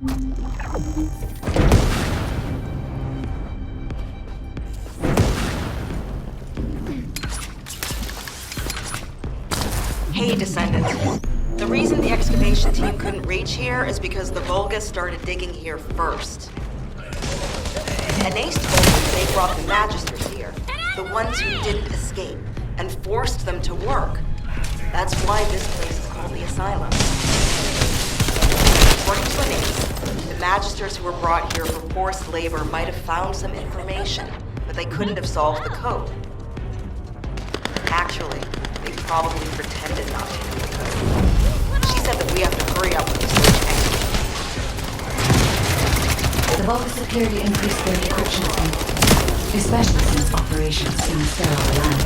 Hey, Descendant. The reason the excavation team couldn't reach here is because the Vulgus started digging here first. And Ace told me they brought the Magisters here, the ones who didn't escape, and forced them to work. That's why this place is called the Asylum. According to Ace, the Magisters who were brought here for forced labor might have found some information, but they couldn't have solved the code. Actually, they probably pretended not to. She said that we have to hurry up with the search anyway. The Vulgus appear to increase their decryption speed, especially since operations in sterile land.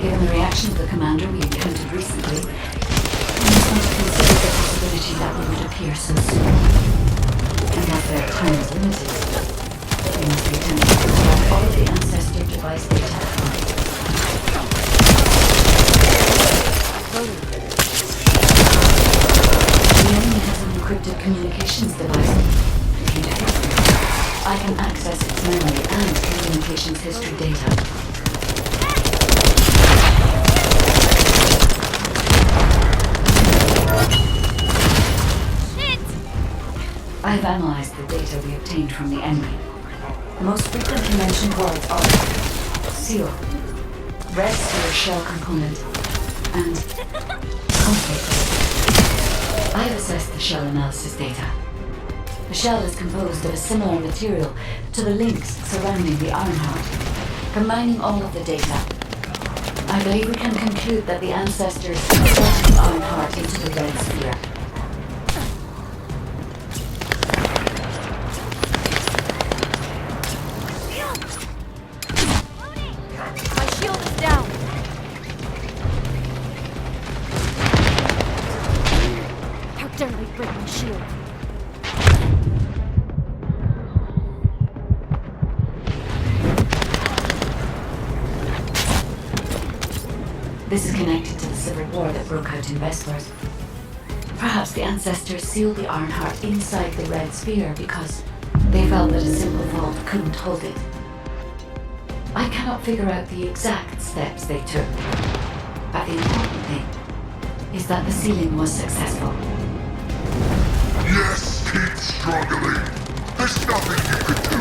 Given the reaction of the commander we encountered recently, we must not consider the possibility that we would appear so soon. And as their time is limited, we must be attempting to extract all of the ancestor device data at once. The enemy has an encrypted communications device. I can access its memory and communications history data. I've analyzed the data we obtained from the enemy. The most frequently mentioned words are seal, red sphere shell component, and conflict. I've assessed the shell analysis data. The shell is composed of a similar material to the links surrounding the Ironheart. Combining all of the data, I believe we can conclude that the ancestors inserted the Ironheart into the red sphere. This is connected to the civil war that broke out in Vespers. Perhaps the ancestors sealed the Ironheart inside the red sphere because they felt that a simple vault couldn't hold it. I cannot figure out the exact steps they took, but the important thing is that the sealing was successful. Yes, keep struggling. There's nothing you can do.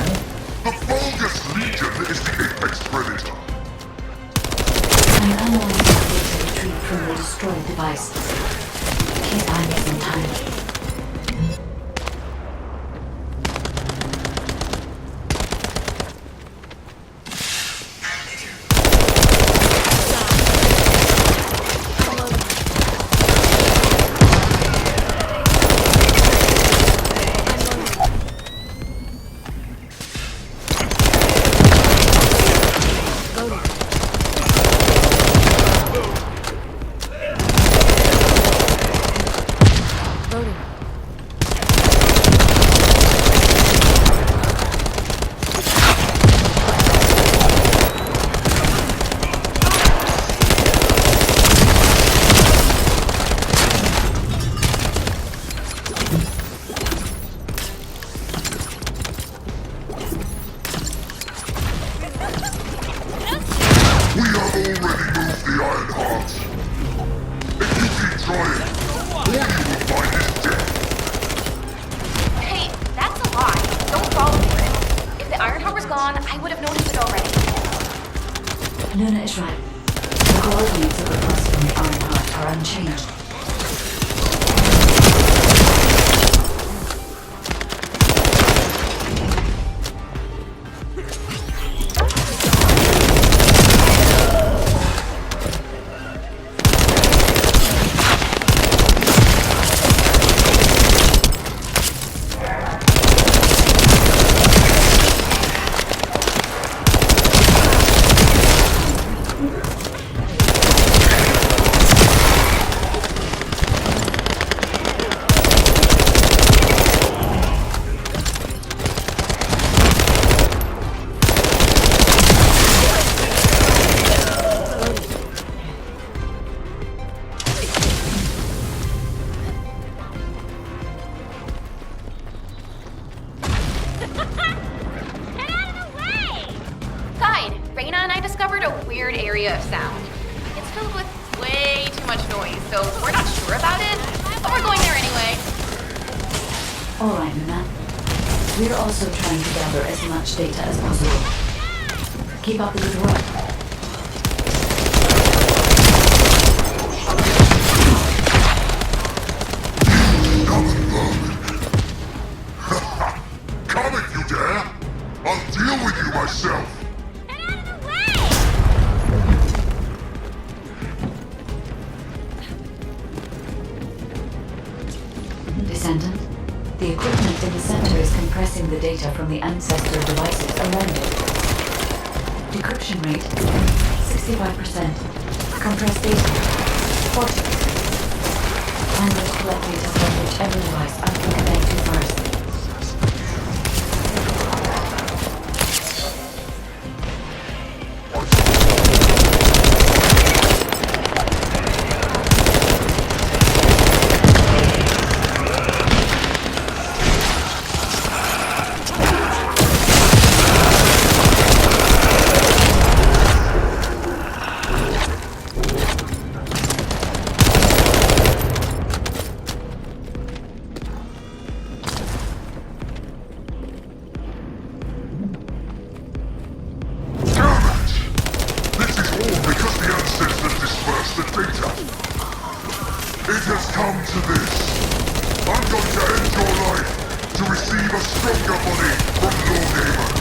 The Vulgus Legion is the apex predator. I'm analyzing the data retrieved from the destroyed device. Please buy me some time. Luna is right. The coordinates of the bus from the Ironheart are unchanged. area of sound. It's filled with way too much noise, so we're not sure about it, but we're going there anyway. All right, Luna. We're also trying to gather as much data as possible. Keep up the good work. Come if you dare! I'll deal with you myself! Get out of the way! Descendant, the equipment in the center is compressing the data from the ancestor devices around it. Decryption rate, 65%. Compressed data, 40%. And will collect data from whichever device I can connect to first. It has come to this. I'm going to end your life to receive a stronger body from Lord Aemon.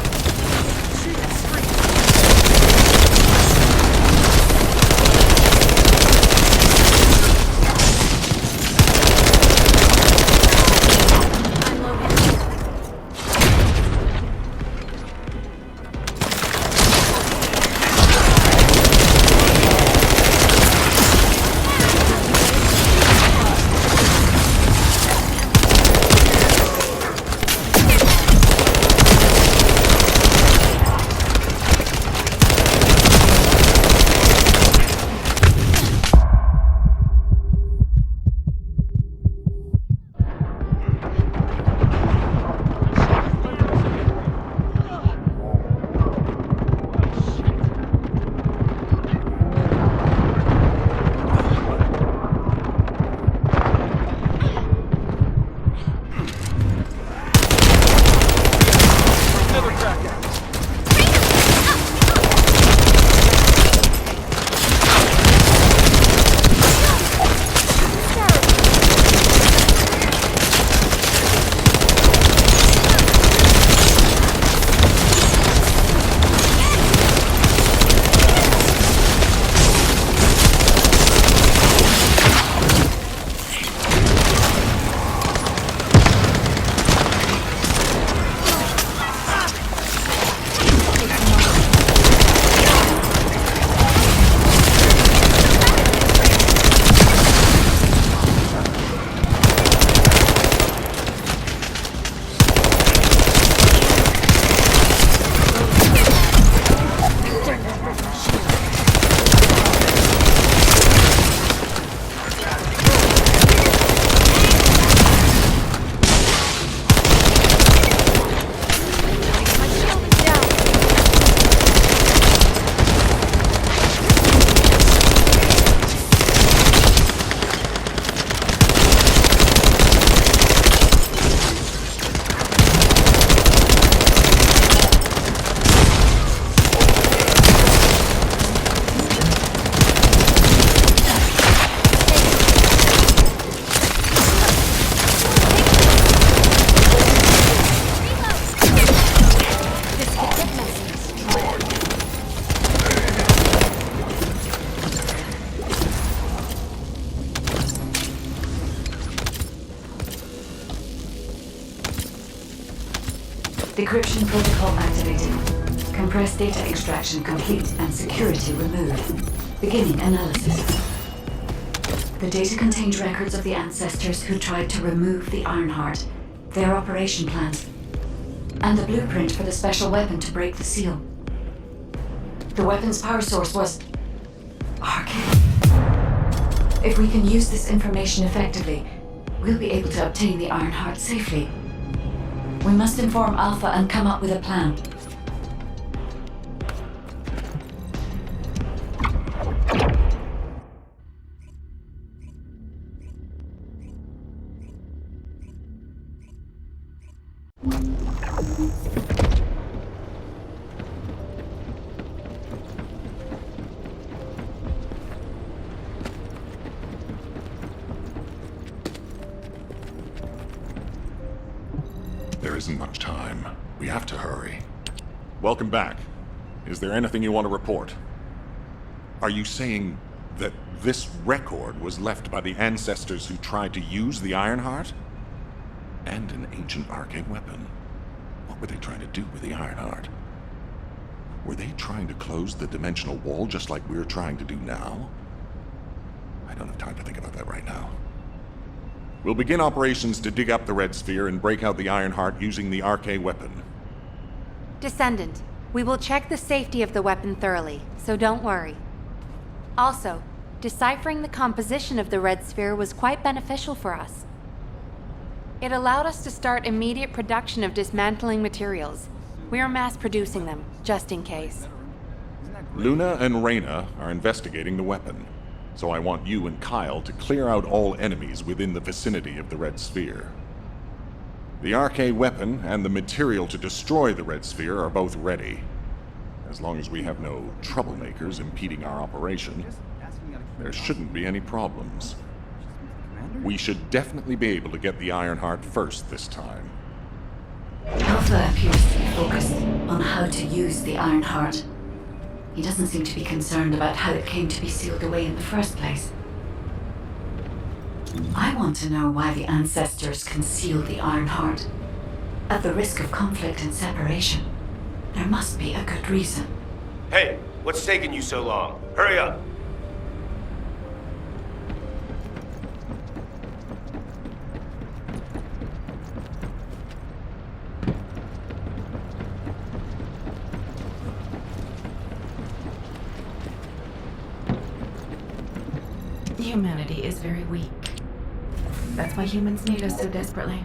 Decryption protocol activated. Compressed data extraction complete and security removed. Beginning analysis. The data contained records of the ancestors who tried to remove the Ironheart, their operation plans, and the blueprint for the special weapon to break the seal. The weapon's power source was arcane. If we can use this information effectively, we'll be able to obtain the Ironheart safely. We must inform Alpha and come up with a plan. There isn't much time. We have to hurry. Welcome back. Is there anything you want to report? Are you saying that this record was left by the ancestors who tried to use the Ironheart? And an ancient arcane weapon. What were they trying to do with the Ironheart? Were they trying to close the dimensional wall just like we're trying to do now? I don't have time to think about that right now. We'll begin operations to dig up the Red Sphere and break out the Ironheart using the arcane weapon. Descendant, we will check the safety of the weapon thoroughly, so don't worry. Also, deciphering the composition of the Red Sphere was quite beneficial for us. It allowed us to start immediate production of dismantling materials. We are mass producing them, just in case. Luna and Reyna are investigating the weapon, so I want you and Kyle to clear out all enemies within the vicinity of the Red Sphere. The arcane weapon and the material to destroy the Red Sphere are both ready. As long as we have no troublemakers impeding our operation, there shouldn't be any problems. We should definitely be able to get the Ironheart first this time. Alpha appears to be focused on how to use the Ironheart. He doesn't seem to be concerned about how it came to be sealed away in the first place. I want to know why the ancestors concealed the Ironheart. At the risk of conflict and separation, there must be a good reason. Hey, what's taking you so long? Hurry up! Humanity is very weak. That's why humans need us so desperately.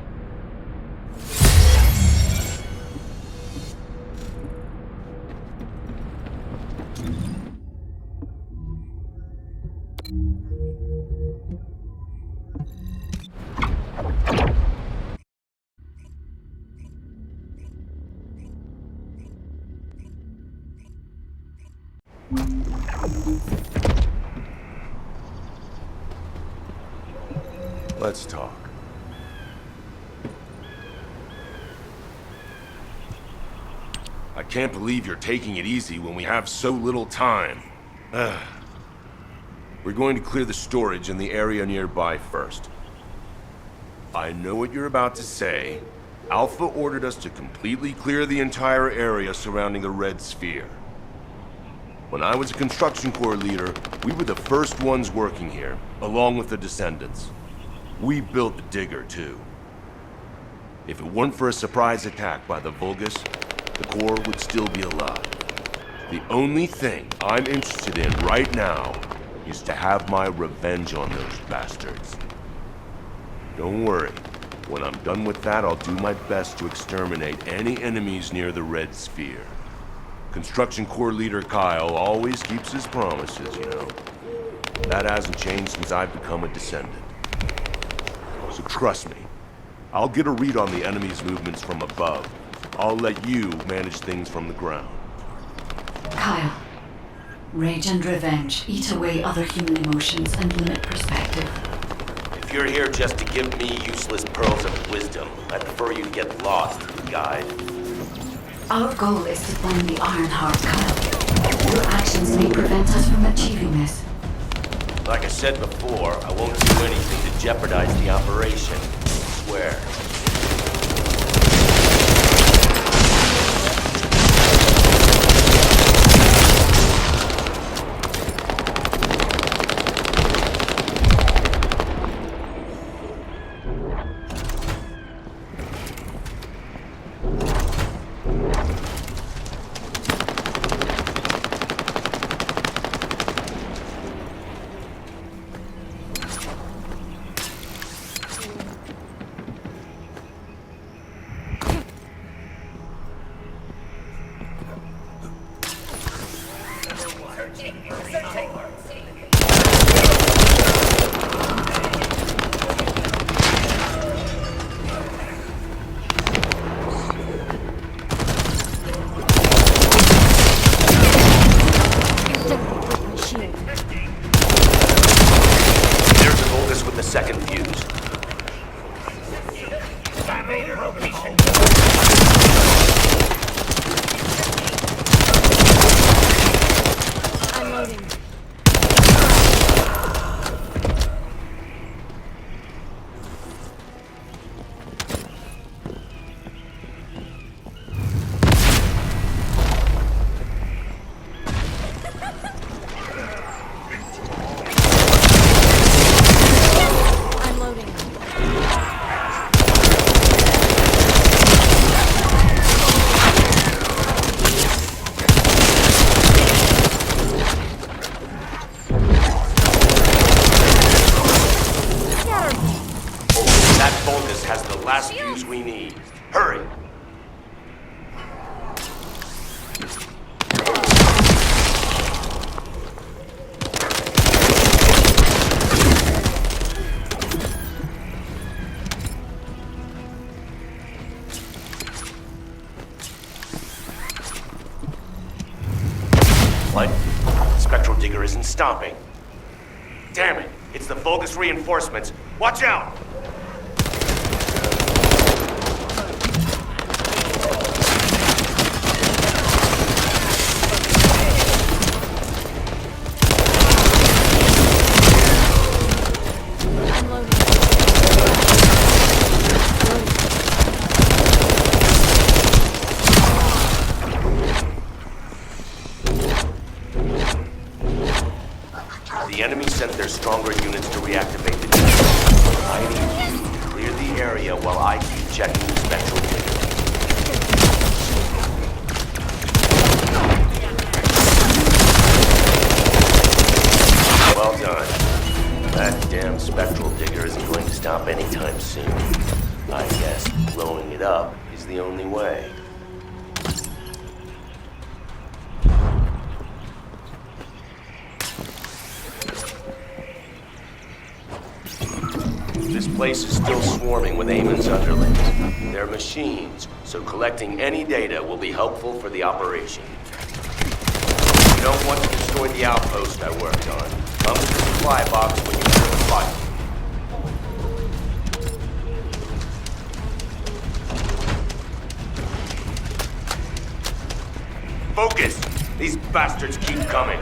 Let's talk. I can't believe you're taking it easy when we have so little time. We're going to clear the storage in the area nearby first. I know what you're about to say. Alpha ordered us to completely clear the entire area surrounding the Red Sphere. When I was a construction corps leader, we were the first ones working here, along with the Descendants. We built the digger, too. If it weren't for a surprise attack by the Vulgus, the Corps would still be alive. The only thing I'm interested in right now is to have my revenge on those bastards. Don't worry. When I'm done with that, I'll do my best to exterminate any enemies near the Red Sphere. Construction Corps leader Kyle always keeps his promises, you know. That hasn't changed since I've become a Descendant. So trust me, I'll get a read on the enemy's movements from above. I'll let you manage things from the ground. Kyle, rage and revenge eat away other human emotions and limit perspective. If you're here just to give me useless pearls of wisdom, I'd prefer you to get lost, guide. Our goal is to find the Ironheart, Kyle. Your actions may prevent us from achieving this. Like I said before, I won't do anything to jeopardize the operation. I swear. confused. Unloading. Unloading. That Vulgus has the last fuse we need. Hurry! What? Spectral Digger isn't stopping. Damn it! It's the Vulgus reinforcements. Watch out! The enemy sent their stronger units to reactivate the Digger. I need you to clear the area while I keep checking the Spectral Digger. Well done. That damn Spectral Digger isn't going to stop anytime soon. I guess blowing it up is the only way. This place is still swarming with Eamon's underlings. They're machines, so collecting any data will be helpful for the operation. You don't want to destroy the outpost I worked on. Come to the supply box when you feel the fight. Focus! These bastards keep coming.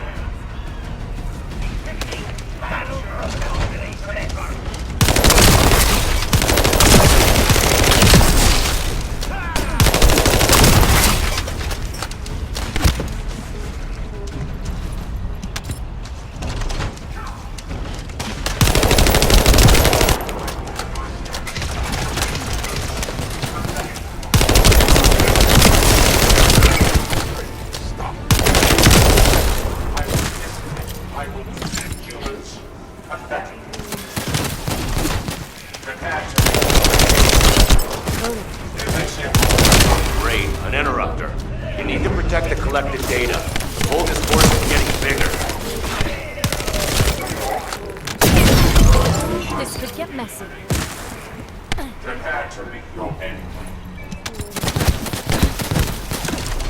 Great, an interrupter. You need to protect the collected data. The Vulgus force is getting bigger. This could get messy. Prepare to meet your end.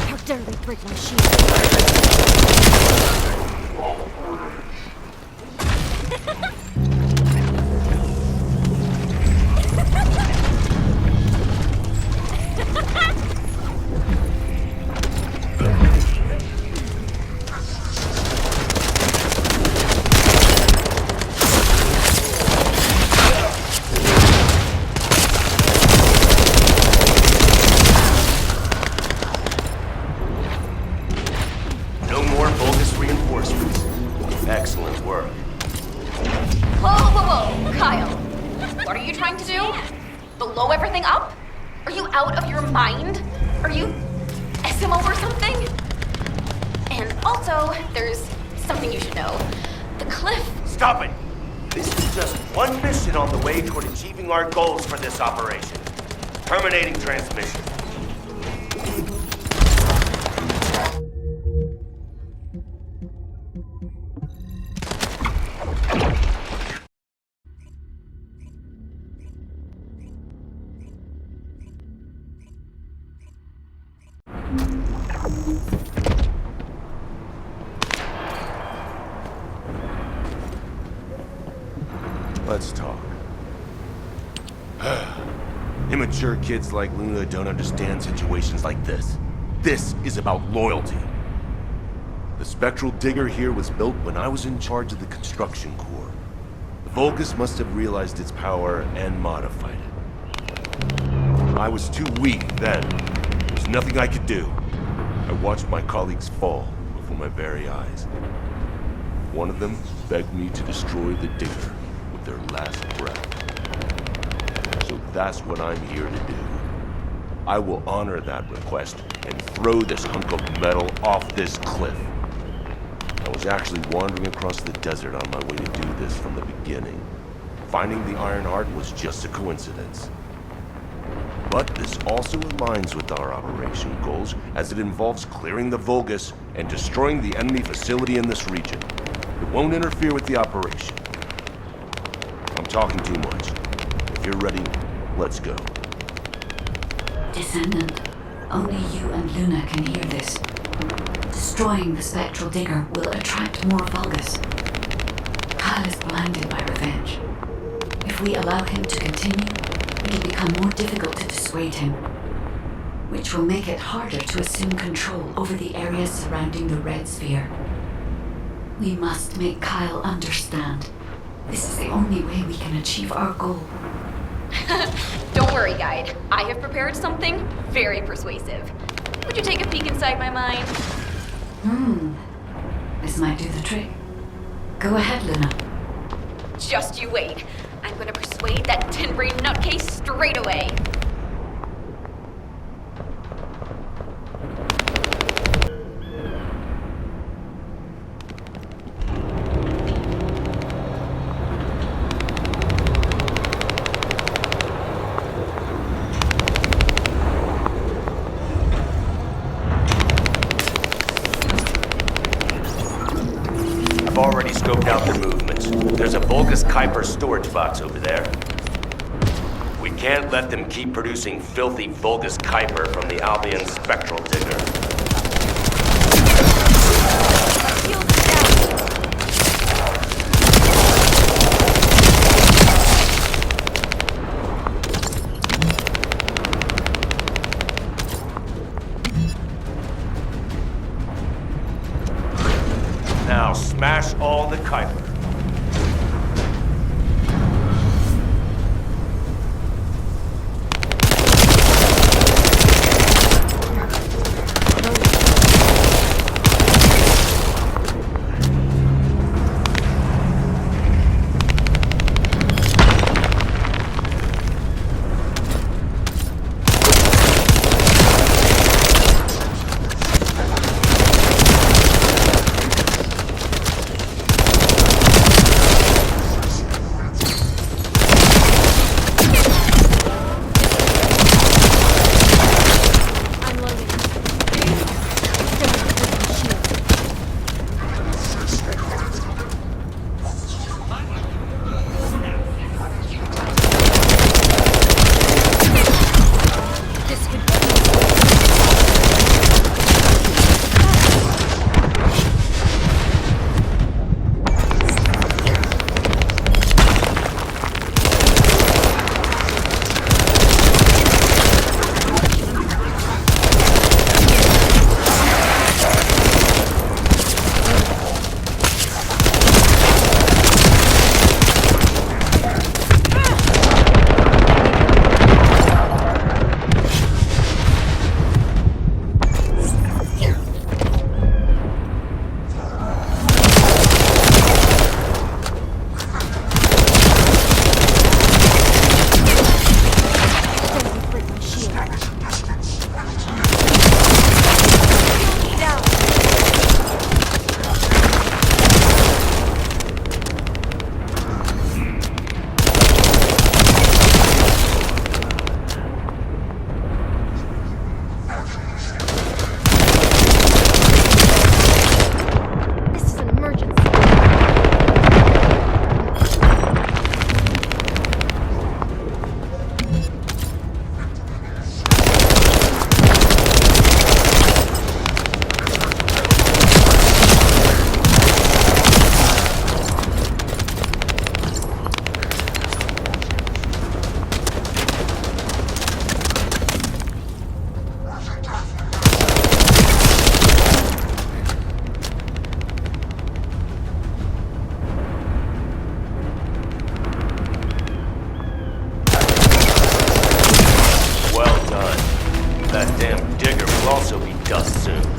How dare they break my shield? No more Vulgus reinforcements. Excellent work. Whoa, whoa, whoa, Kyle. What are you trying to do? Blow everything up? Are you out of your mind? Are you SMO or something? And also, there's something you should know. The cliff. Stop it! This is just one mission on the way toward achieving our goals for this operation. Terminating transmission. Let's talk. Immature kids like Luna don't understand situations like this. This is about loyalty. The spectral digger here was built when I was in charge of the construction corps. The Vulgus must have realized its power and modified it. I was too weak then. There was nothing I could do. I watched my colleagues fall before my very eyes. One of them begged me to destroy the digger with their last breath. So that's what I'm here to do. I will honor that request and throw this hunk of metal off this cliff. I was actually wandering across the desert on my way to do this from the beginning. Finding the Iron Heart was just a coincidence. But this also aligns with our operation goals, as it involves clearing the Vulgus and destroying the enemy facility in this region. It won't interfere with the operation. I'm talking too much. If you're ready, let's go. Descendant, only you and Luna can hear this. Destroying the spectral digger will attract more Vulgus. Kyle is blinded by revenge. If we allow him to continue, it'll become more difficult to dissuade him, which will make it harder to assume control over the areas surrounding the Red Sphere. We must make Kyle understand. This is the only way we can achieve our goal. Don't worry, Guide. I have prepared something very persuasive. Would you take a peek inside my mind? This might do the trick. Go ahead, Luna. Just you wait. I'm gonna persuade that tin-brain nutcase straight away. I've already scoped out their movements. There's a Vulgus Kuiper storage box over there. We can't let them keep producing filthy Vulgus Kuiper from the Albion spectral digger. Now smash all the Kuiper. will also be dust soon.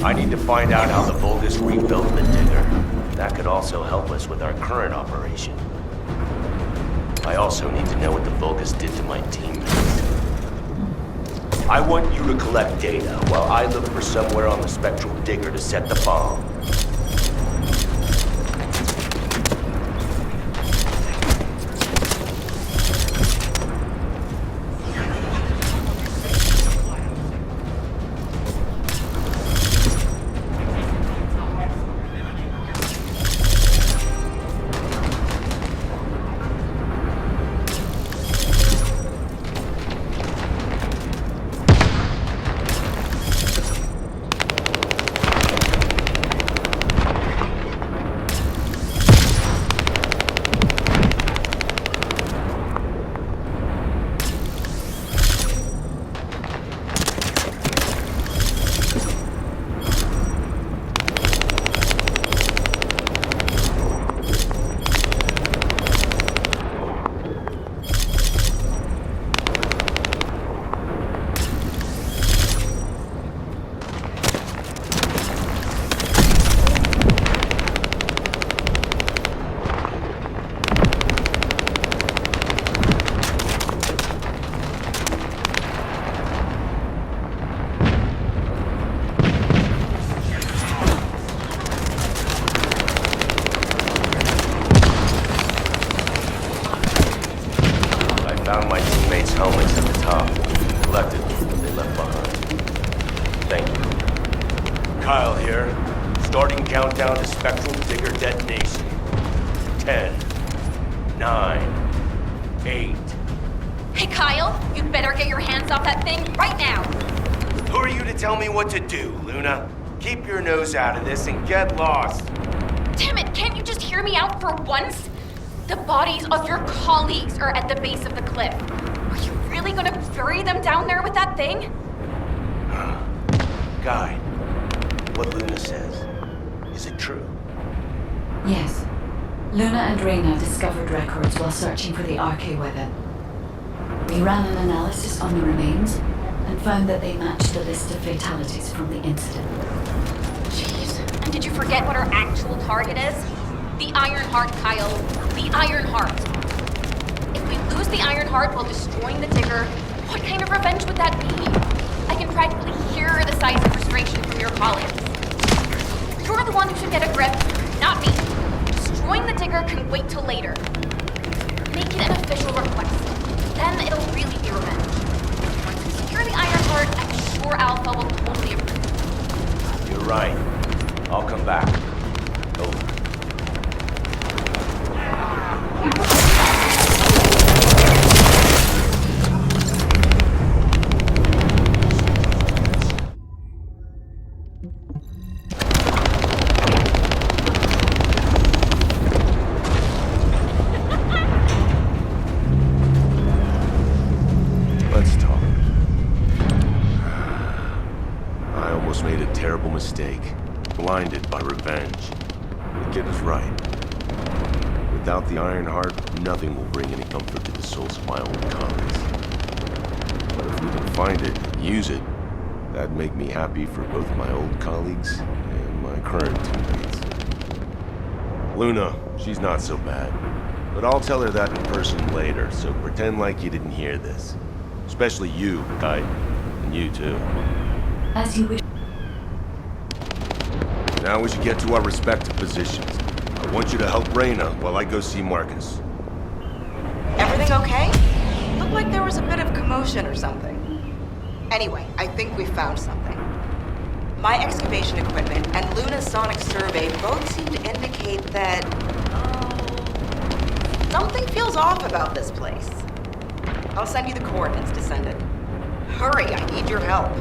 I need to find out how the Vulgus rebuilt the digger. That could also help us with our current operation. I also need to know what the Vulgus did to my teammates. I want you to collect data while I look for somewhere on the spectral digger to set the bomb. Digger detonation. 10, 9, 8. Hey, Kyle, you'd better get your hands off that thing right now. Who are you to tell me what to do, Luna? Keep your nose out of this and get lost. Damn it, can't you just hear me out for once? The bodies of your colleagues are at the base of the cliff. Are you really gonna bury them down there with that thing? Guy, what Luna says, is it true? Yes. Luna and Reyna discovered records while searching for the RK weapon. We ran an analysis on the remains and found that they matched the list of fatalities from the incident. Jeez. And did you forget what our actual target is? The Iron Heart, Kyle. The Iron Heart. If we lose the Iron Heart while destroying the Digger, what kind of revenge would that be? I can practically hear the sighs of frustration from your colleagues. You're the one who should get a grip, not me. Destroying the Digger can wait till later. Make it an official request. Then it'll really be revenge. Once we secure the Iron Heart, I'm sure Alpha will totally approve. You're right. I'll come back. Over. Let's talk. I almost made a terrible mistake. Blinded by revenge. The kid was right. Without the Iron Heart, nothing will bring any comfort to the souls of my old colleagues. But if we can find it and use it, that'd make me happy for both my old colleagues and my current teammates. Luna, she's not so bad. But I'll tell her that in person later, so pretend like you didn't hear this. Especially you, Kai. And you too. As you wish. Now we should get to our respective positions. I want you to help Reyna while I go see Marcus. Everything okay? Looked like there was a bit of commotion or something. Anyway, I think we found something. My excavation equipment and Luna's sonic survey both seem to indicate that... something feels off about this place. I'll send you the coordinates, Descendant. Hurry, I need your help.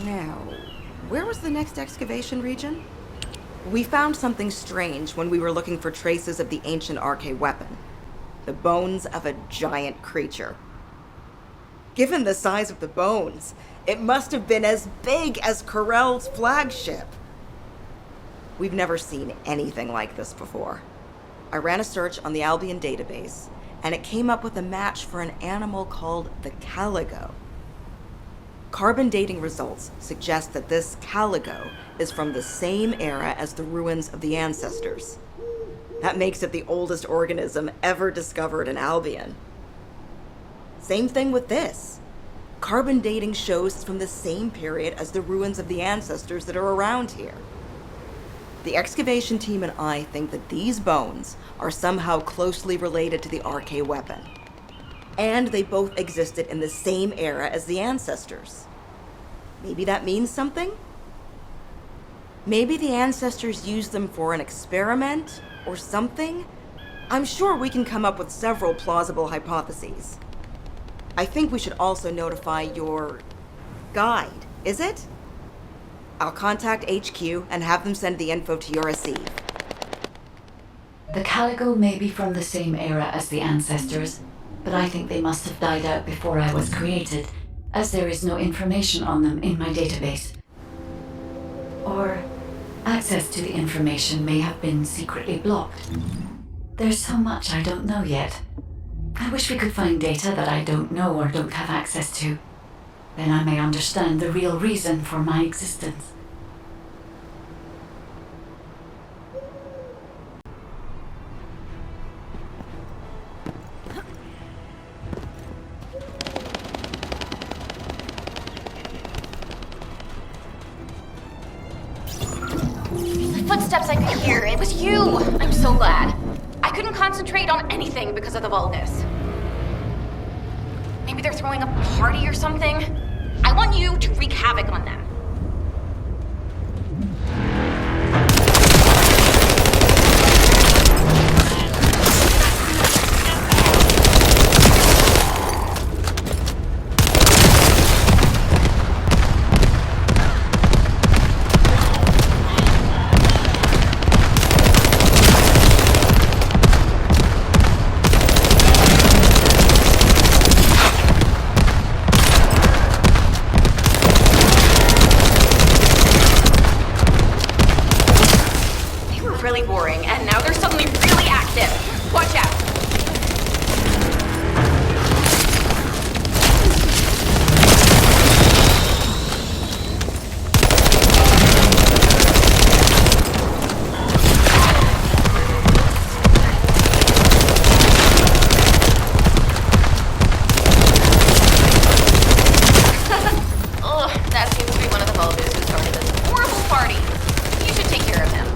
Now, where was the next excavation region? We found something strange when we were looking for traces of the ancient RK weapon. The bones of a giant creature. Given the size of the bones, it must have been as big as Corell's flagship. We've never seen anything like this before. I ran a search on the Albion database, and it came up with a match for an animal called the caligo. Carbon dating results suggest that this caligo is from the same era as the ruins of the ancestors. That makes it the oldest organism ever discovered in Albion. Same thing with this. Carbon dating shows it's from the same period as the ruins of the ancestors that are around here. The excavation team and I think that these bones are somehow closely related to the RK weapon. And they both existed in the same era as the ancestors. Maybe that means something? Maybe the ancestors used them for an experiment or something? I'm sure we can come up with several plausible hypotheses. I think we should also notify your guide, is it? I'll contact HQ and have them send the info to your receive. The caligo may be from the same era as the ancestors, but I think they must have died out before I was created, as there is no information on them in my database. Or access to the information may have been secretly blocked. There's so much I don't know yet. I wish we could find data that I don't know or don't have access to. Then I may understand the real reason for my existence. footsteps I could hear. It was you. I'm so glad. I couldn't concentrate on anything because of the Vulgus. Maybe they're throwing a party or something? I want you to wreak havoc on them. Really boring, and now they're suddenly really active. Watch out. Ugh, that seems to be one of the Vulgus who started this horrible party. You should take care of him.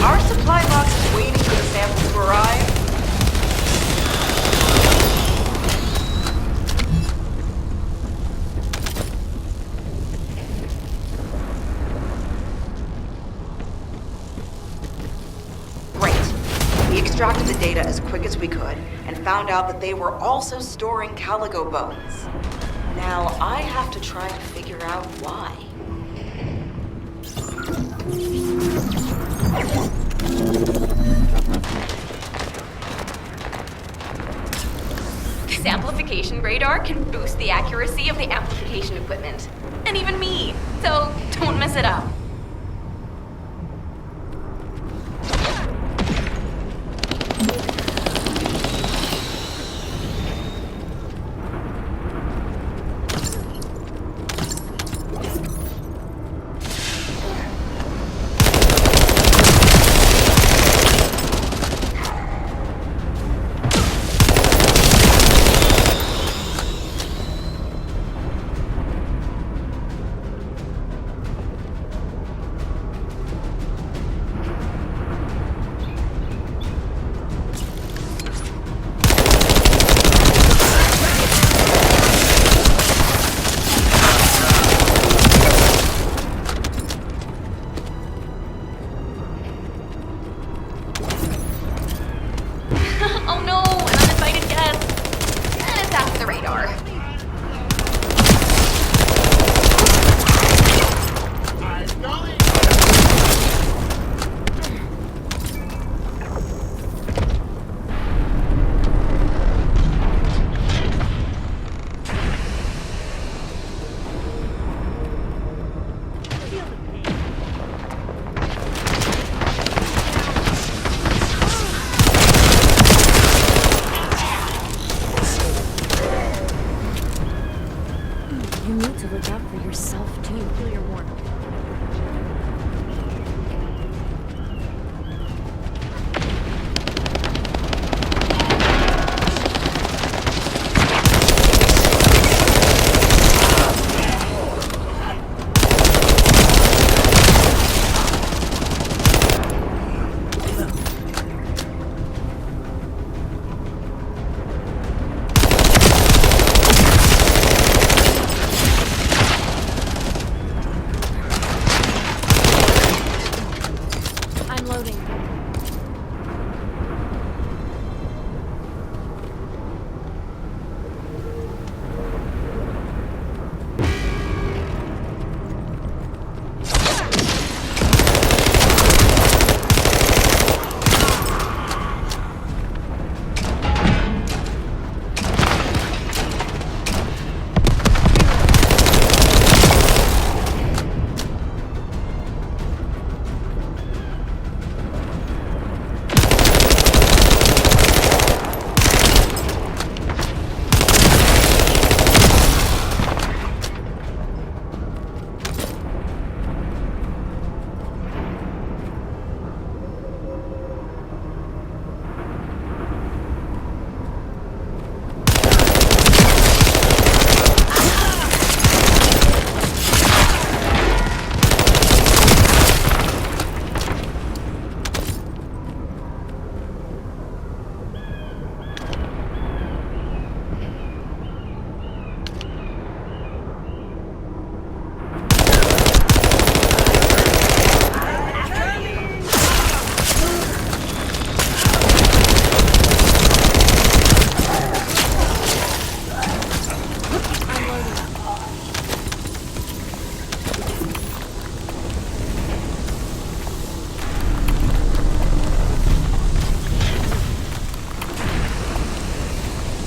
Our supply box is waiting for the sample to arrive. extracted the data as quick as we could and found out that they were also storing Caligo bones. Now, I have to try to figure out why. This amplification radar can boost the accuracy of the amplification equipment. And even me. So don't mess it up. Oh no, an uninvited guest. It's after the radar. You need to look out for yourself too. Feel your warmth. I'm loading.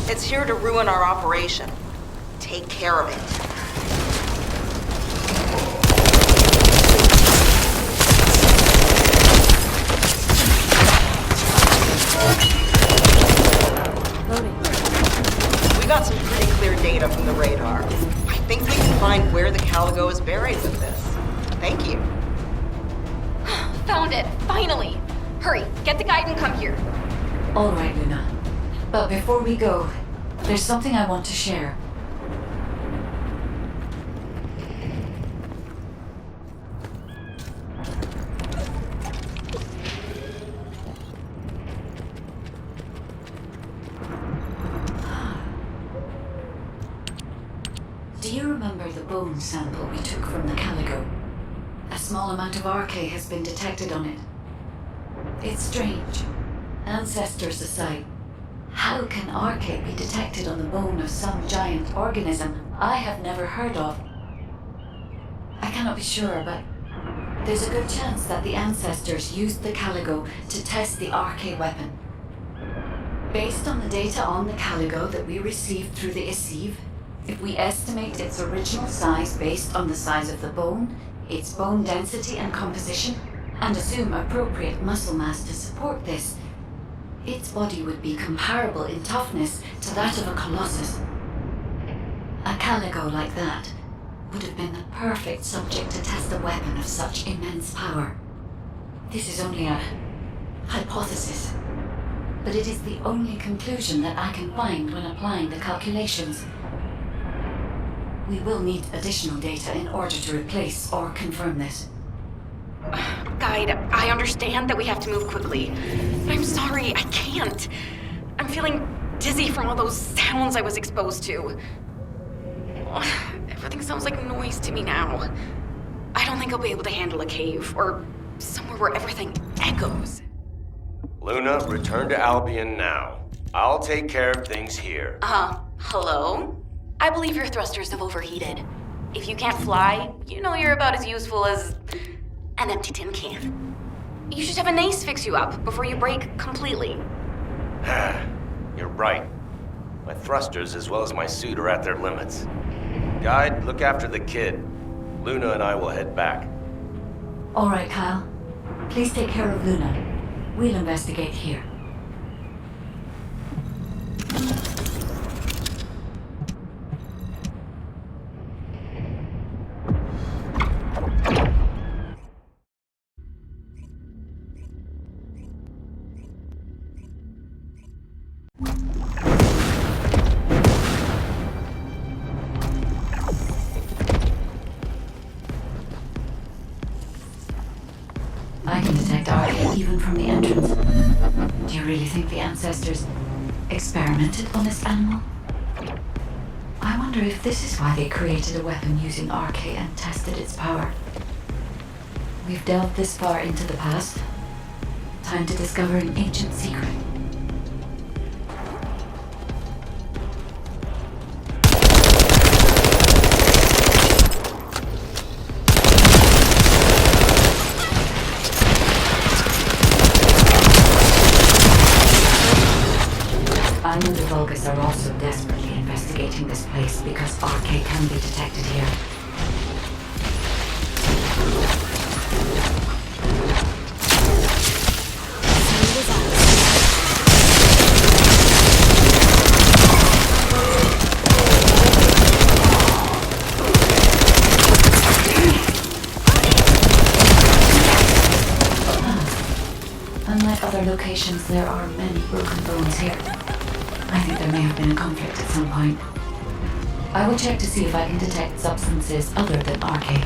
It's here to ruin our operation. Take care of it. Loading. We got some pretty clear data from the radar. I think we can find where the Caligo is buried with this. Thank you. Found it, finally. Hurry, get the guide and come here. All right, Luna. But before we go, there's something I want to share. Do you remember the bone sample we took from the Caligo? A small amount of RK has been detected on it. It's strange. Ancestors aside, how can RK be detected on the bone of some giant organism I have never heard of? I cannot be sure, but there's a good chance that the ancestors used the Caligo to test the RK weapon. Based on the data on the Caligo that we received through the Isiv, if we estimate its original size based on the size of the bone, its bone density and composition, and assume appropriate muscle mass to support this, its body would be comparable in toughness to that of a colossus. A Caligo like that would have been the perfect subject to test a weapon of such immense power. This is only a hypothesis, but it is the only conclusion that I can find when applying the calculations. We will need additional data in order to replace or confirm this. Guide, I understand that we have to move quickly. But I'm sorry, I can't. I'm feeling dizzy from all those sounds I was exposed to. Everything sounds like noise to me now. I don't think I'll be able to handle a cave, or somewhere where everything echoes. Luna, return to Albion now. I'll take care of things here. Hello? I believe your thrusters have overheated. If you can't fly, you know you're about as useful as an empty tin can. You should have an ace fix you up before you break completely. You're right. My thrusters as well as my suit are at their limits. Guide, look after the kid. Luna and I will head back. All right, Kyle. Please take care of Luna. We'll investigate here. I can detect RK even from the entrance. Do you really think the ancestors experimented on this animal? I wonder if this is why they created a weapon using RK and tested its power. We've delved this far into the past. Time to discover an ancient secret. I know the Vulgus are also desperately investigating this place because RK can be detected here. Unlike other locations, there are many broken bones here. I think there may have been a conflict at some point. I will check to see if I can detect substances other than RK.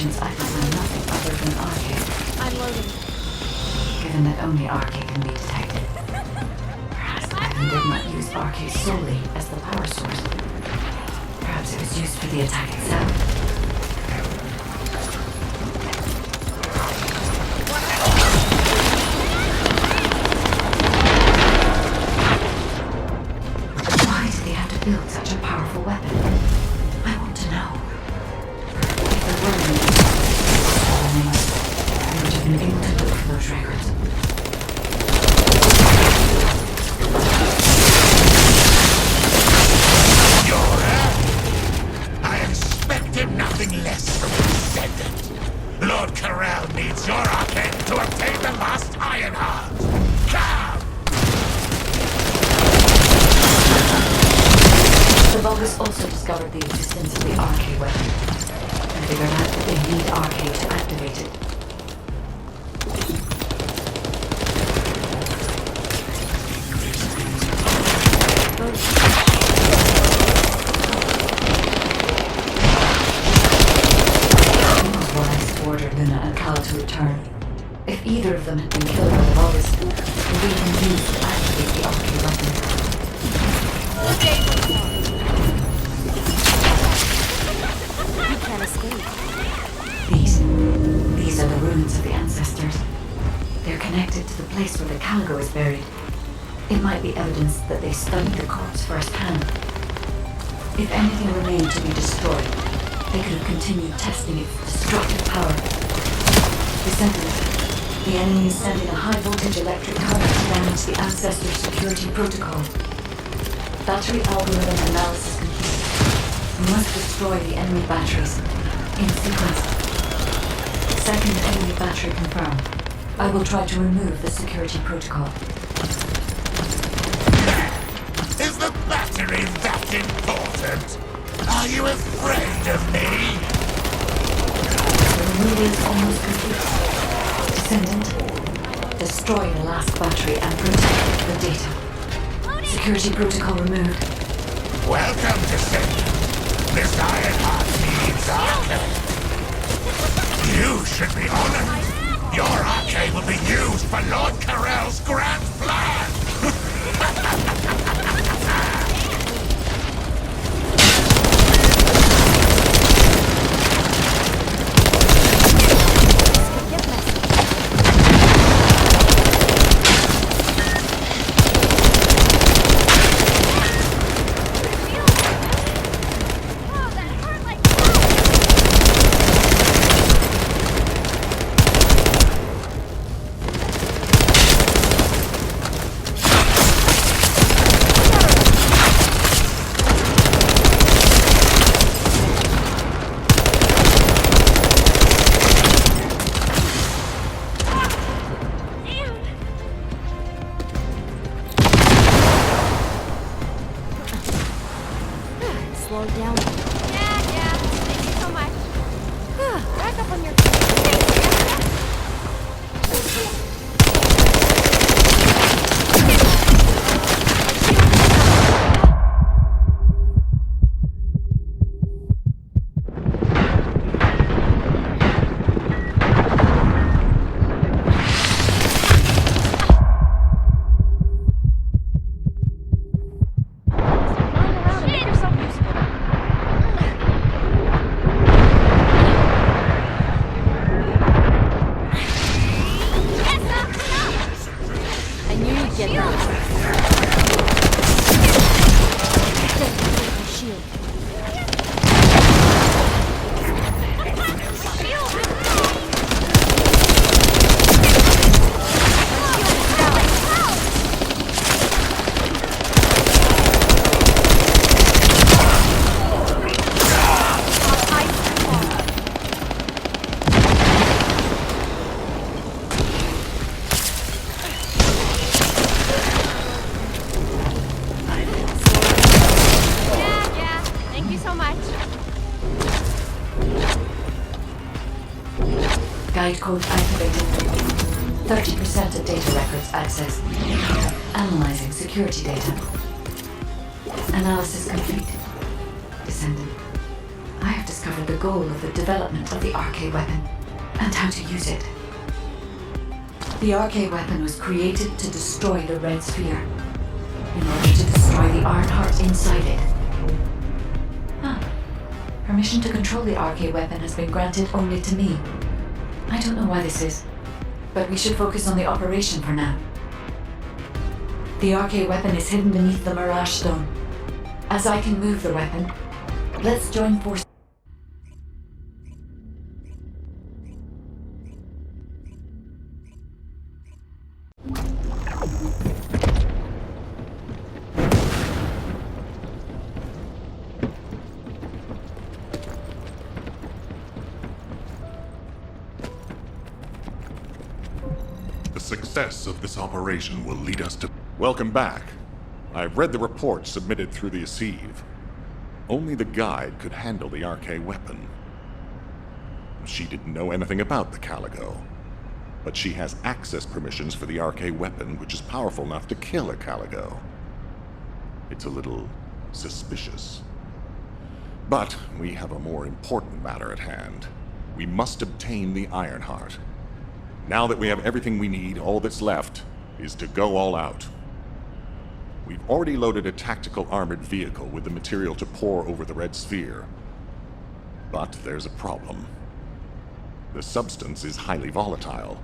I can find nothing other than RK. I'm loading. Given that only RK can be detected, perhaps the weapon did not use RK solely as the power source. Perhaps it was used for the attack itself. Why did they have to build such a was also discovered the existence of the RK weapon, and figured out that they need RK to activate it. Luna and Cal to return. If either of them had been killed by the Vulgus, the beacon used to activate the RK weapon. You can't escape. These are the ruins of the ancestors. They're connected to the place where the Caligo is buried. It might be evidence that they studied the corpse firsthand. If anything remained to be destroyed, they could have continued testing its destructive power. Descendant, the enemy is sending a high-voltage electric current to damage the Ancestor security protocol. Battery algorithm analysis complete. We must destroy the enemy batteries. In sequence. Second enemy battery confirmed. I will try to remove the security protocol. Is the battery that important? Are you afraid of me? The removal is almost complete. Descendant, destroy the last battery and protect the data. Security protocol removed. Welcome, Descendant. This Ironheart needs arcade. You should be honored. Your arcade will be used for Lord Carell's grand plan. Slow down. Yeah. Thank you so much. Back up on your Guide code activated. 30% of data records accessed. Analyzing security data. Analysis complete. Descendant, I have discovered the goal of the development of the RK weapon and how to use it. The RK weapon was created to destroy the Red Sphere in order to destroy the Ironheart inside it. Permission to control the RK weapon has been granted only to me. I don't know why this is, but we should focus on the operation for now. The RK weapon is hidden beneath the Mirage Stone. As I can move the weapon, let's join forces. The success of this operation will lead us to... Welcome back. I've read the report submitted through the Assieve. Only the guide could handle the RK weapon. She didn't know anything about the Caligo, but she has access permissions for the RK weapon, which is powerful enough to kill a Caligo. It's a little suspicious. But we have a more important matter at hand. We must obtain the Ironheart. Now that we have everything we need, all that's left is to go all out. We've already loaded a tactical armored vehicle with the material to pour over the Red Sphere. But there's a problem. The substance is highly volatile,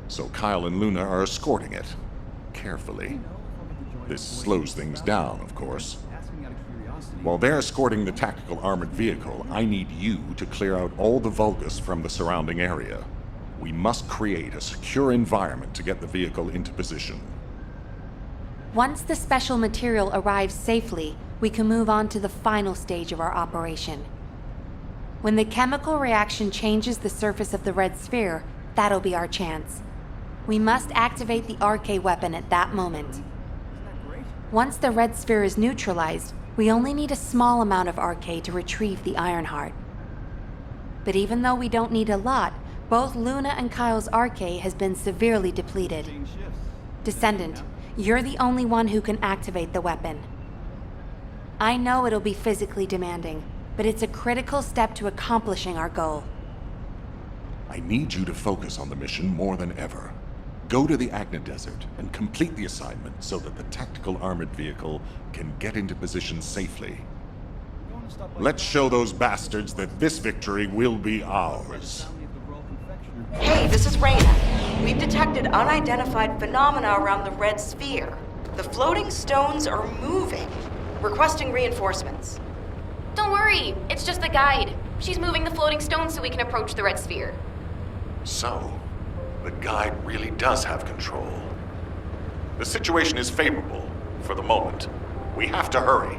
so Kyle and Luna are escorting it, carefully. This slows things down, of course. While they're escorting the tactical armored vehicle, I need you to clear out all the Vulgus from the surrounding area. We must create a secure environment to get the vehicle into position. Once the special material arrives safely, we can move on to the final stage of our operation. When the chemical reaction changes the surface of the Red Sphere, that'll be our chance. We must activate the RK weapon at that moment. Once the Red Sphere is neutralized, we only need a small amount of RK to retrieve the Ironheart. But even though we don't need a lot, both Luna and Kyle's RK has been severely depleted. Descendant, you're the only one who can activate the weapon. I know it'll be physically demanding, but it's a critical step to accomplishing our goal. I need you to focus on the mission more than ever. Go to the Agna Desert and complete the assignment so that the tactical armored vehicle can get into position safely. Let's show those bastards that this victory will be ours. Hey, this is Reyna. We've detected unidentified phenomena around the Red Sphere. The floating stones are moving. Requesting reinforcements. Don't worry, it's just the guide. She's moving the floating stones so we can approach the Red Sphere. So, the guide really does have control. The situation is favorable, for the moment. We have to hurry.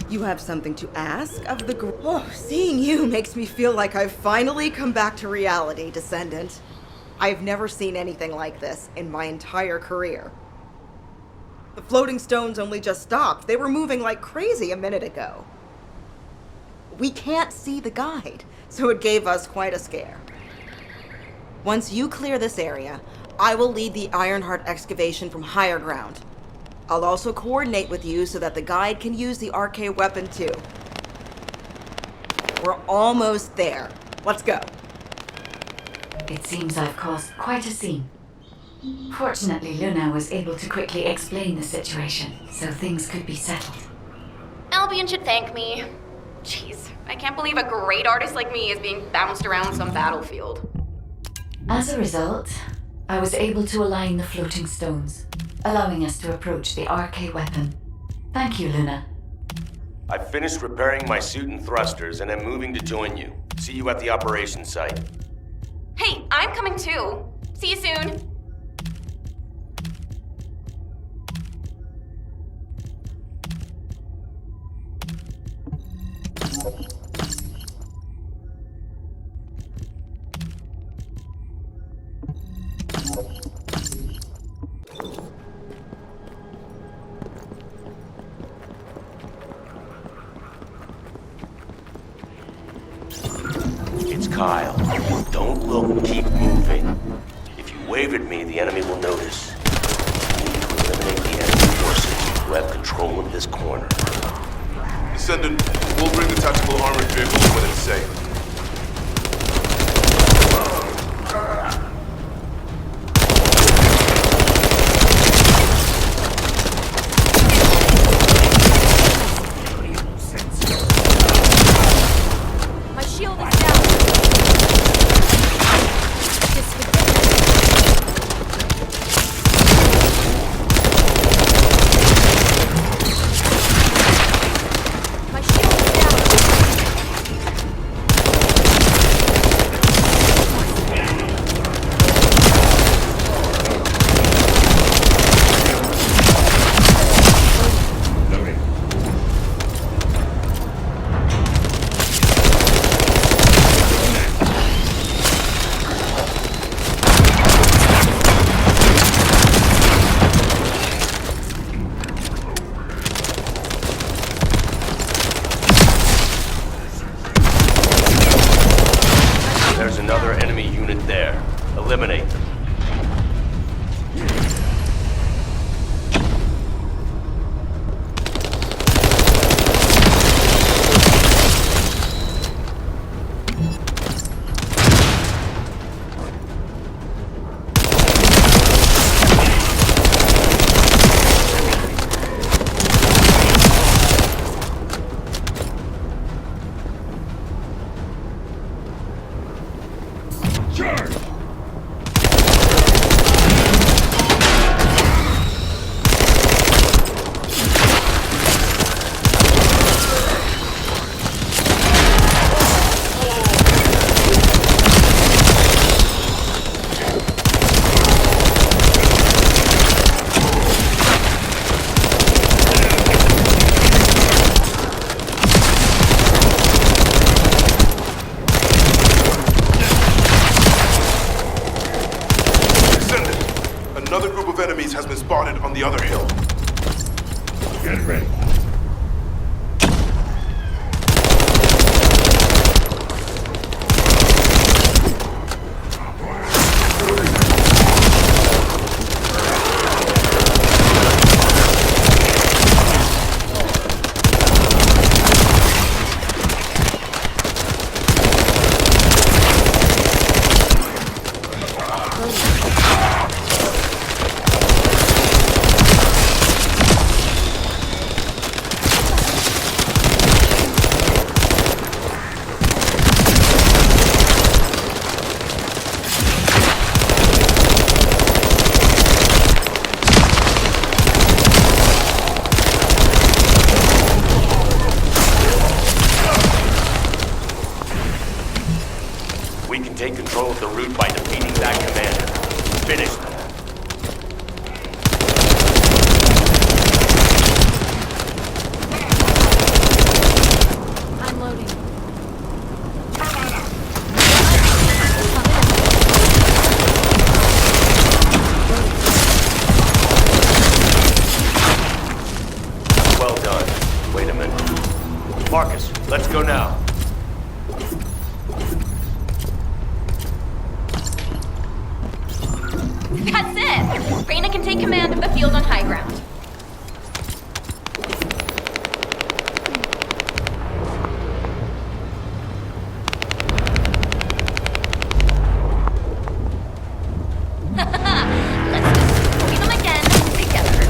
You have something to ask of the Oh, seeing you makes me feel like I've finally come back to reality, Descendant. I've never seen anything like this in my entire career. The floating stones only just stopped. They were moving like crazy a minute ago. We can't see the guide, so it gave us quite a scare. Once you clear this area, I will lead the Ironheart excavation from higher ground. I'll also coordinate with you so that the guide can use the RK weapon too. We're almost there. Let's go. It seems I've caused quite a scene. Fortunately, Luna was able to quickly explain the situation, so things could be settled. Albion should thank me. Jeez, I can't believe a great artist like me is being bounced around some battlefield. As a result, I was able to align the floating stones, allowing us to approach the RK weapon. Thank you, Luna. I've finished repairing my suit and thrusters and am moving to join you. See you at the operations site. Hey, I'm coming too. See you soon. It's Kyle. Don't look, keep moving. If you wave at me, the enemy will notice. We need to eliminate the enemy forces who have control of this corner. Descendant, we'll bring the tactical armored vehicle when it's safe. My shield is down. My shield is down. another enemy unit there. Eliminate them. Another group of enemies has been spotted on the other hill. Get ready. We can take control of the route by defeating that commander. Finish them. I'm loading. Well done. Wait a minute. Marcus, let's go now. That's it! Reyna can take command of the field on high ground. Let's destroy them again together.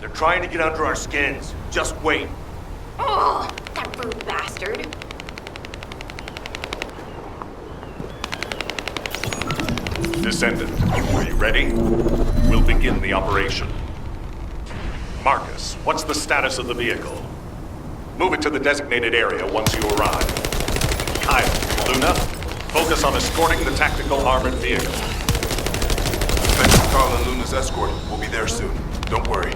They're trying to get under our skins. Just wait. Oh, that rude bastard. Descendant, are you ready? We'll begin the operation. Marcus, what's the status of the vehicle? Move it to the designated area once you arrive. Kyle, Luna, focus on escorting the tactical armored vehicle. Thanks to Carl and Luna's escort. We'll be there soon. Don't worry.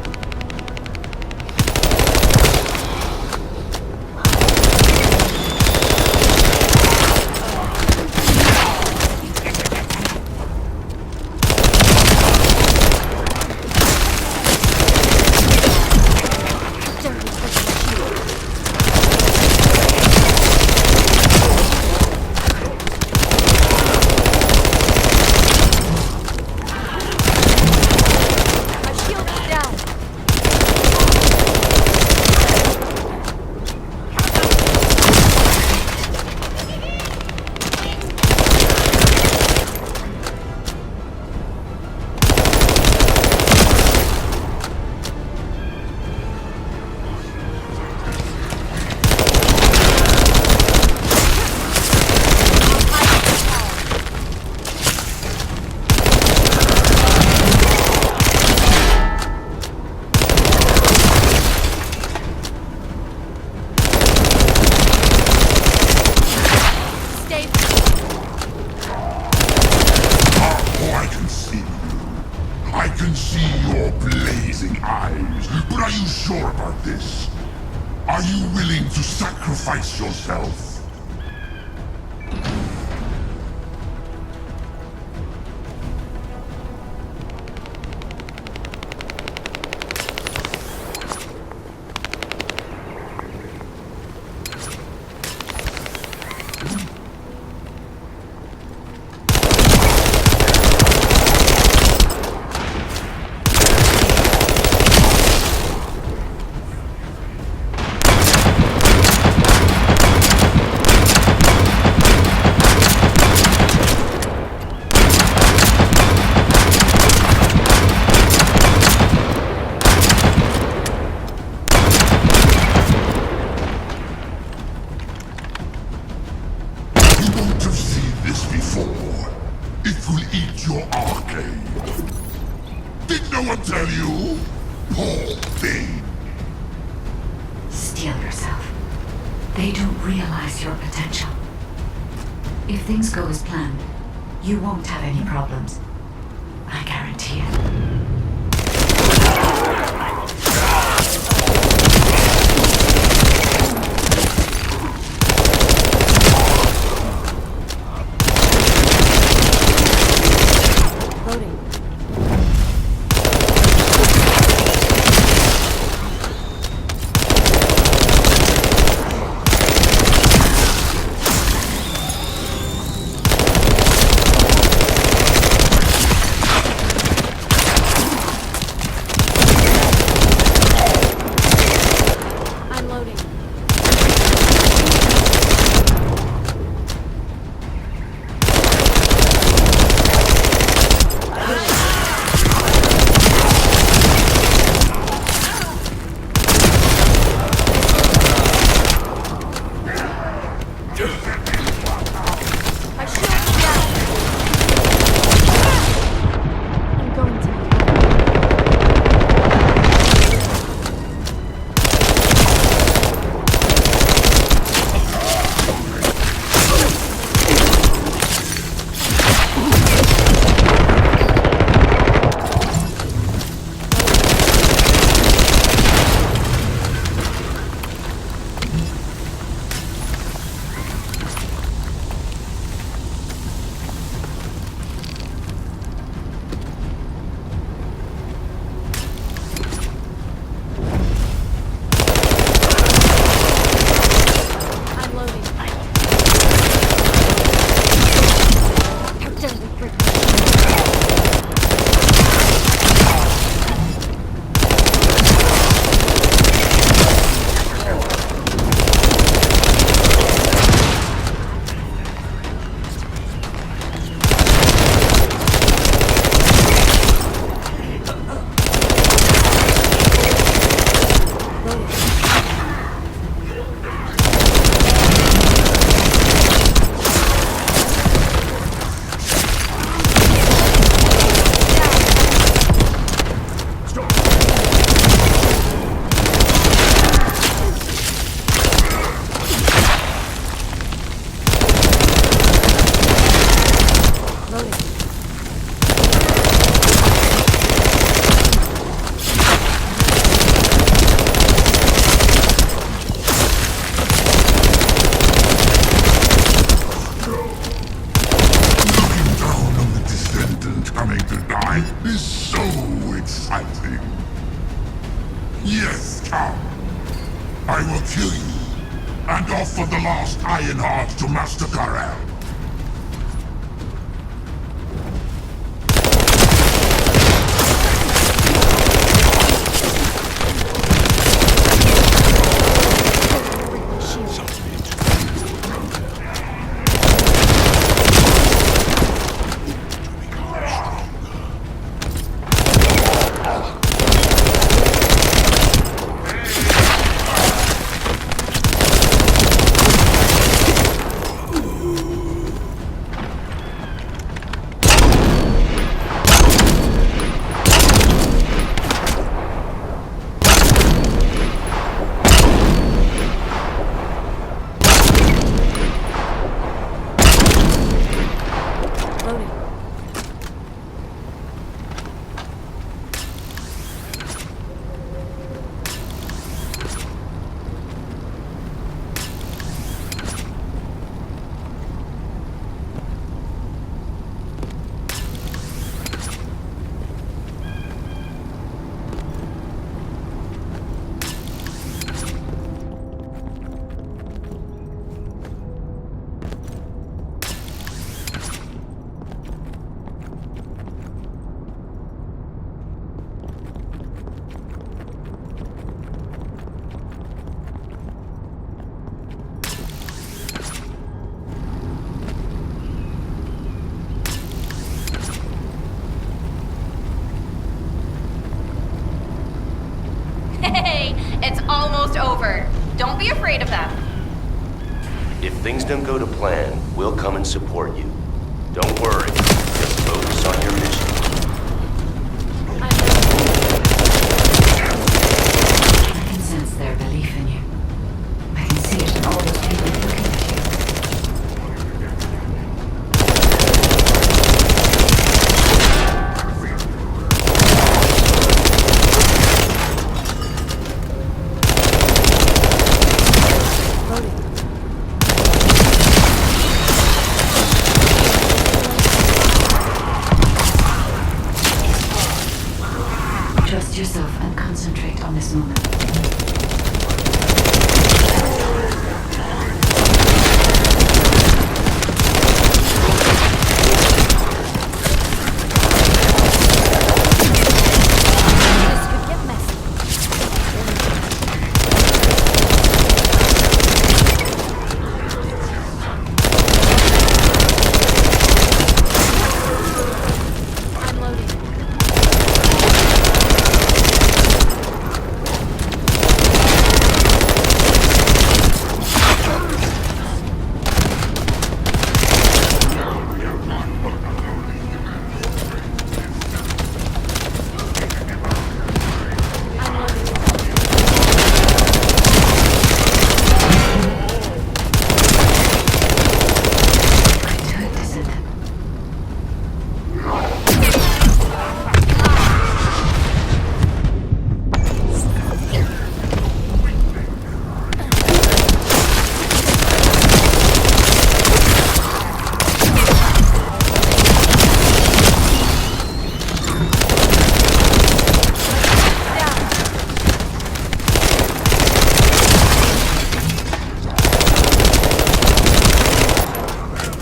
Are you willing to sacrifice yourself? Steel yourself. They don't realize your potential. If things go as planned, you won't have any problems. I guarantee it. Yes, come. I will kill you, and offer the last iron heart to Master Karel. Hey, it's almost over. Don't be afraid of them. If things don't go to plan, we'll come and support you. Don't worry. Just focus on your mission. I can sense their belief in you. I can see it in all those people looking at you. Trust yourself and concentrate on this moment. This could get messy. I'm loading. Do it, Descendant.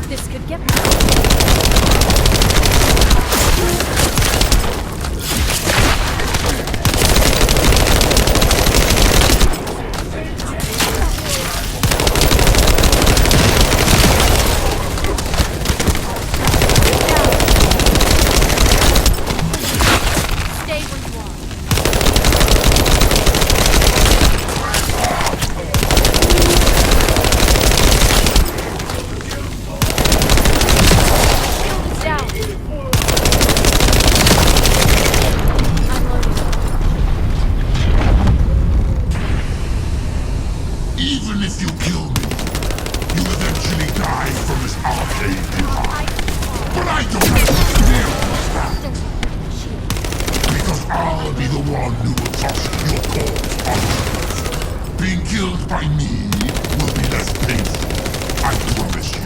This could get messy. Stay where you are. Shield is down. I'm loading. Even if you kill me, you eventually die from this arcane device. But I don't have to fear that. Because I'll be the one who will touch your core conscience. Being killed by me will be less painful, I promise you.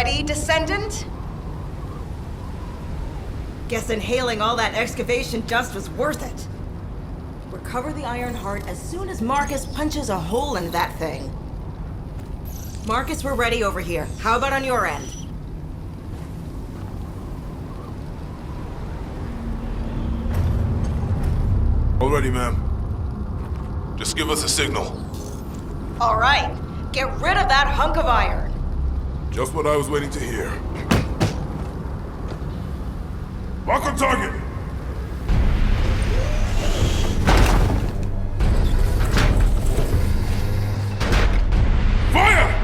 Ready, Descendant? Guess inhaling all that excavation dust was worth it. Recover the Iron Heart as soon as Marcus punches a hole in that thing. Marcus, we're ready over here. How about on your end? All ready, ma'am. Just give us a signal. All right. Get rid of that hunk of iron. Just what I was waiting to hear. Lock on target! Fire!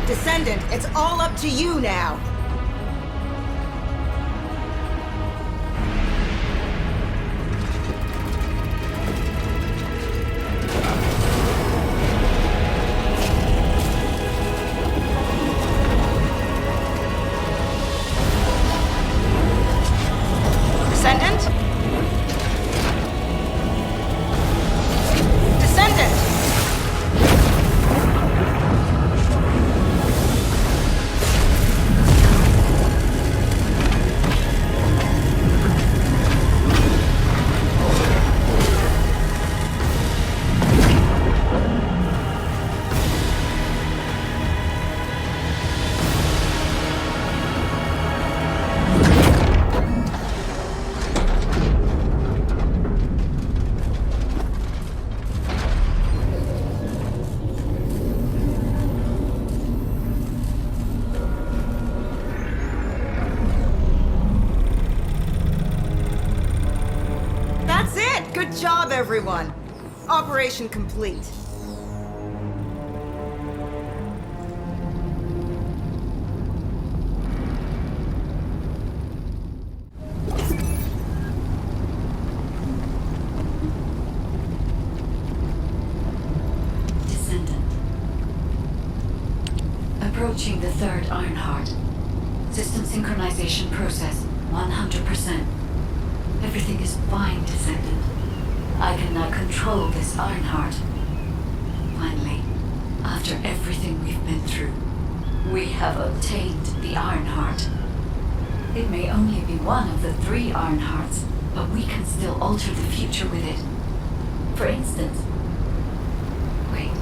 Descendant, it's all up to you now. Descendant? Descendant! That's it! Good job, everyone! Operation complete. Descendant. Approaching the third Ironheart. System synchronization process 100%. Everything is fine, Descendant. I can now control this Ironheart. Finally, after everything we've been through, we have obtained the Ironheart. It may only be one of the 3 Ironhearts, but we can still alter the future with it. For instance... Wait.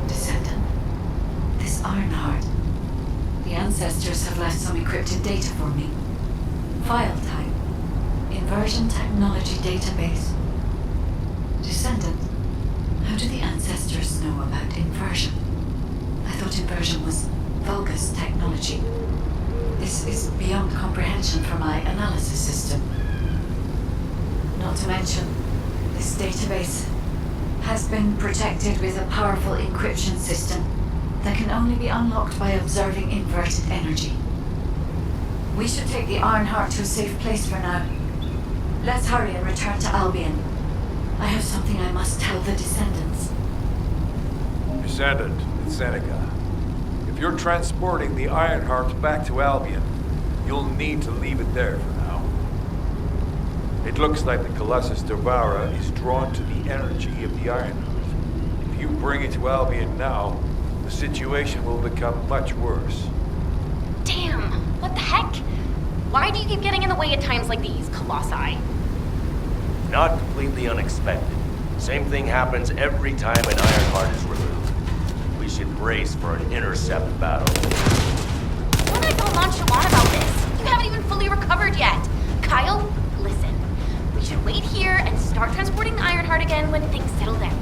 Descendant. This Ironheart. The ancestors have left some encrypted data for me. File type. Inversion technology database. Descendant, how do the ancestors know about inversion? I thought inversion was Vulgus technology. This is beyond comprehension for my analysis system. Not to mention, this database has been protected with a powerful encryption system that can only be unlocked by observing inverted energy. We should take the Ironheart to a safe place for now. Let's hurry and return to Albion. I have something I must tell the Descendants. Descendant, it's Seneca. If you're transporting the Ironheart back to Albion, you'll need to leave it there for now. It looks like the Colossus Devourer is drawn to the energy of the Ironheart. If you bring it to Albion now, the situation will become much worse. Damn, what the heck? Why do you keep getting in the way at times like these, Colossi? Not completely unexpected. Same thing happens every time an Ironheart is removed. We should brace for an intercept battle. Don't act all nonchalant about this. You haven't even fully recovered yet. Kyle, listen. We should wait here and start transporting the Ironheart again when things settle down.